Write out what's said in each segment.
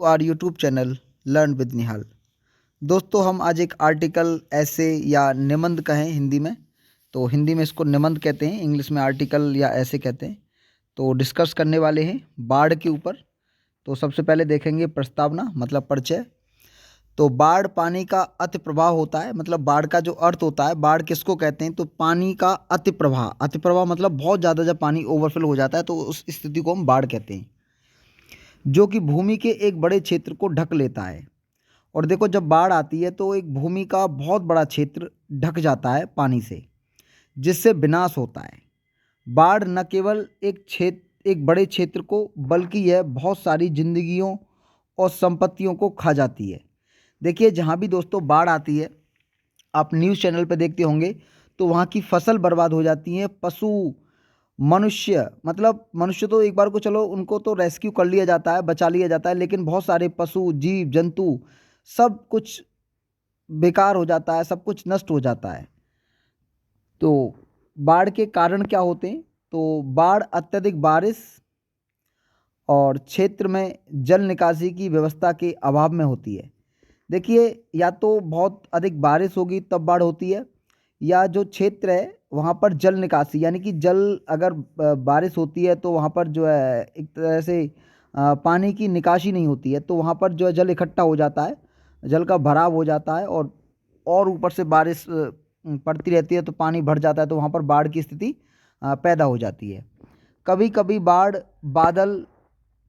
Our YouTube channel learn with Nihal. दोस्तों, हम आज एक आर्टिकल ऐसे या निबंध कहें हिंदी में, तो हिंदी में इसको निबंध कहते हैं, इंग्लिश में आर्टिकल या ऐसे कहते हैं। तो डिस्कस करने वाले हैं बाढ़ के ऊपर। तो सबसे पहले देखेंगे प्रस्तावना मतलब परिचय। तो बाढ़ पानी का अति प्रवाह होता है, मतलब बाढ़ का जो अर्थ होता है, बाढ़ किसको कहते हैं, तो पानी का अति प्रवाह। अति प्रवाह मतलब बहुत ज़्यादा जब पानी ओवरफ्लो हो जाता है तो उस स्थिति को हम बाढ़ कहते हैं, जो कि भूमि के एक बड़े क्षेत्र को ढक लेता है। और देखो, जब बाढ़ आती है तो एक भूमि का बहुत बड़ा क्षेत्र ढक जाता है पानी से, जिससे विनाश होता है। बाढ़ न केवल एक बड़े क्षेत्र को, बल्कि यह बहुत सारी जिंदगियों और संपत्तियों को खा जाती है। देखिए, जहाँ भी दोस्तों बाढ़ आती है, आप न्यूज़ चैनल पर देखते होंगे, तो वहाँ की फसल बर्बाद हो जाती है। पशु, मनुष्य, मतलब मनुष्य तो एक बार को चलो उनको तो रेस्क्यू कर लिया जाता है, बचा लिया जाता है, लेकिन बहुत सारे पशु, जीव जंतु, सब कुछ बेकार हो जाता है, सब कुछ नष्ट हो जाता है। तो बाढ़ के कारण क्या होते हैं, तो बाढ़ अत्यधिक बारिश और क्षेत्र में जल निकासी की व्यवस्था के अभाव में होती है। देखिए, या तो बहुत अधिक बारिश होगी तब बाढ़ होती है, या जो क्षेत्र है वहाँ पर जल निकासी, यानी कि जल अगर बारिश होती है तो वहाँ पर जो है एक तरह से पानी की निकासी नहीं होती है, तो वहाँ पर जो है जल इकट्ठा हो जाता है, जल का भराव हो जाता है, और ऊपर से बारिश पड़ती रहती है तो पानी भर जाता है, तो वहाँ पर बाढ़ की स्थिति पैदा हो जाती है। कभी कभी बाढ़ बादल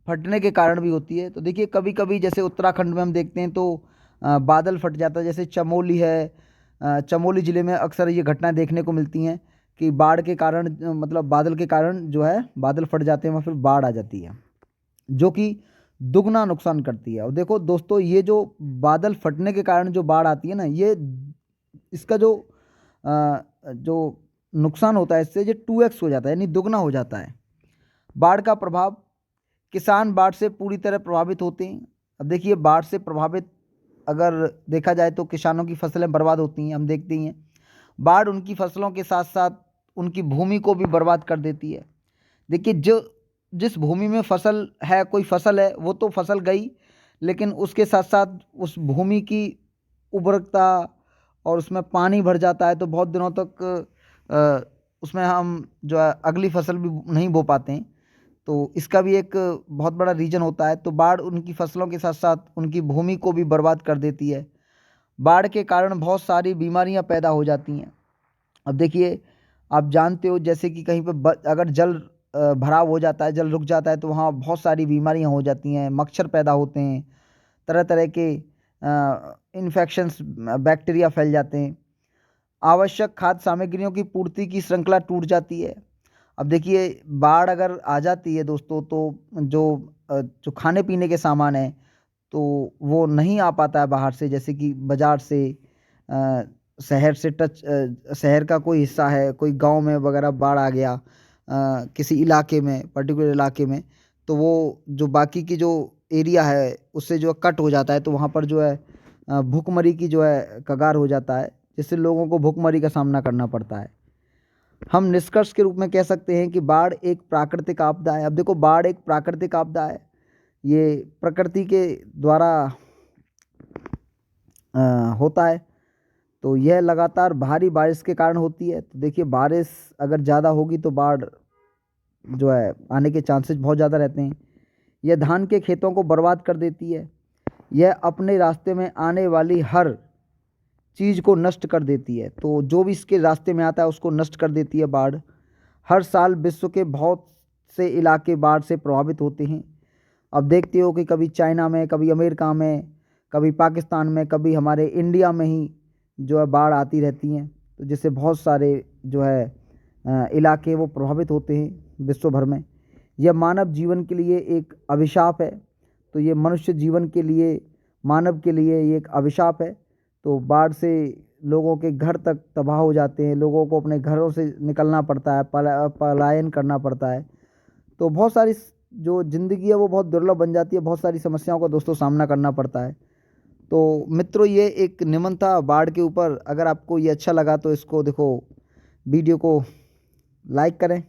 फटने के कारण भी होती है। तो देखिए, कभी कभी जैसे उत्तराखंड में हम देखते हैं तो बादल फट जाता है, जैसे चमोली है, चमोली ज़िले में अक्सर ये घटनाएं देखने को मिलती हैं कि बाढ़ के कारण मतलब बादल के कारण जो है बादल फट जाते हैं, वहाँ फिर बाढ़ आ जाती है, जो कि दुगना नुकसान करती है। और देखो दोस्तों, ये जो बादल फटने के कारण जो बाढ़ आती है ना, ये इसका जो नुकसान होता है, इससे ये 2x हो जाता है, यानी दुगना हो जाता है। बाढ़ का प्रभाव, किसान बाढ़ से पूरी तरह प्रभावित होते हैं। अब देखिए, बाढ़ से प्रभावित अगर देखा जाए तो किसानों की फसलें बर्बाद होती हैं, हम देखते ही हैं। बाढ़ उनकी फसलों के साथ साथ उनकी भूमि को भी बर्बाद कर देती है। देखिए, जिस भूमि में फसल है, कोई फसल है, वो तो फसल गई, लेकिन उसके साथ साथ उस भूमि की उर्वरकता, और उसमें पानी भर जाता है तो बहुत दिनों तक उसमें हम जो है अगली फसल भी नहीं बो पाते हैं। तो इसका भी एक बहुत बड़ा रीज़न होता है। तो बाढ़ उनकी फसलों के साथ साथ उनकी भूमि को भी बर्बाद कर देती है। बाढ़ के कारण बहुत सारी बीमारियां पैदा हो जाती हैं। अब देखिए, आप जानते हो जैसे कि कहीं पर अगर जल भराव हो जाता है, जल रुक जाता है, तो वहाँ बहुत सारी बीमारियां हो जाती हैं, मच्छर पैदा होते हैं, तरह तरह के इन्फेक्शंस, बैक्टीरिया फैल जाते हैं। आवश्यक खाद्य सामग्रियों की पूर्ति की श्रृंखला टूट जाती है। अब देखिए, बाढ़ अगर आ जाती है दोस्तों, तो जो खाने पीने के सामान है, तो वो नहीं आ पाता है बाहर से, जैसे कि बाज़ार से, शहर से शहर का कोई हिस्सा है, कोई गांव में वगैरह बाढ़ आ गया, किसी इलाके में, पर्टिकुलर इलाके में, तो वो जो बाकी की जो एरिया है उससे जो कट हो जाता है, तो वहाँ पर जो है भूखमरी की जो है कगार हो जाता है, जिससे लोगों को भूखमरी का सामना करना पड़ता है। हम निष्कर्ष के रूप में कह सकते हैं कि बाढ़ एक प्राकृतिक आपदा है। अब देखो, बाढ़ एक प्राकृतिक आपदा है, ये प्रकृति के द्वारा होता है। तो यह लगातार भारी बारिश के कारण होती है। तो देखिए, बारिश अगर ज़्यादा होगी तो बाढ़ जो है आने के चांसेस बहुत ज़्यादा रहते हैं। यह धान के खेतों को बर्बाद कर देती है। यह अपने रास्ते में आने वाली हर चीज़ को नष्ट कर देती है। तो जो भी इसके रास्ते में आता है उसको नष्ट कर देती है बाढ़। हर साल विश्व के बहुत से इलाके बाढ़ से प्रभावित होते हैं। अब देखते हो कि कभी चाइना में, कभी अमेरिका में, कभी पाकिस्तान में, कभी हमारे इंडिया में ही जो है बाढ़ आती रहती हैं, तो जिससे बहुत सारे जो है इलाके वो प्रभावित होते हैं विश्व भर में। यह मानव जीवन के लिए एक अभिशाप है। तो ये मनुष्य जीवन के लिए, मानव के लिए ये एक अभिशाप है। तो बाढ़ से लोगों के घर तक तबाह हो जाते हैं, लोगों को अपने घरों से निकलना पड़ता है, पलायन करना पड़ता है। तो बहुत सारी जो ज़िंदगी है वो बहुत दुर्लभ बन जाती है, बहुत सारी समस्याओं का दोस्तों सामना करना पड़ता है। तो मित्रों, ये एक निबंध था बाढ़ के ऊपर। अगर आपको ये अच्छा लगा तो इसको देखो, वीडियो को लाइक करें।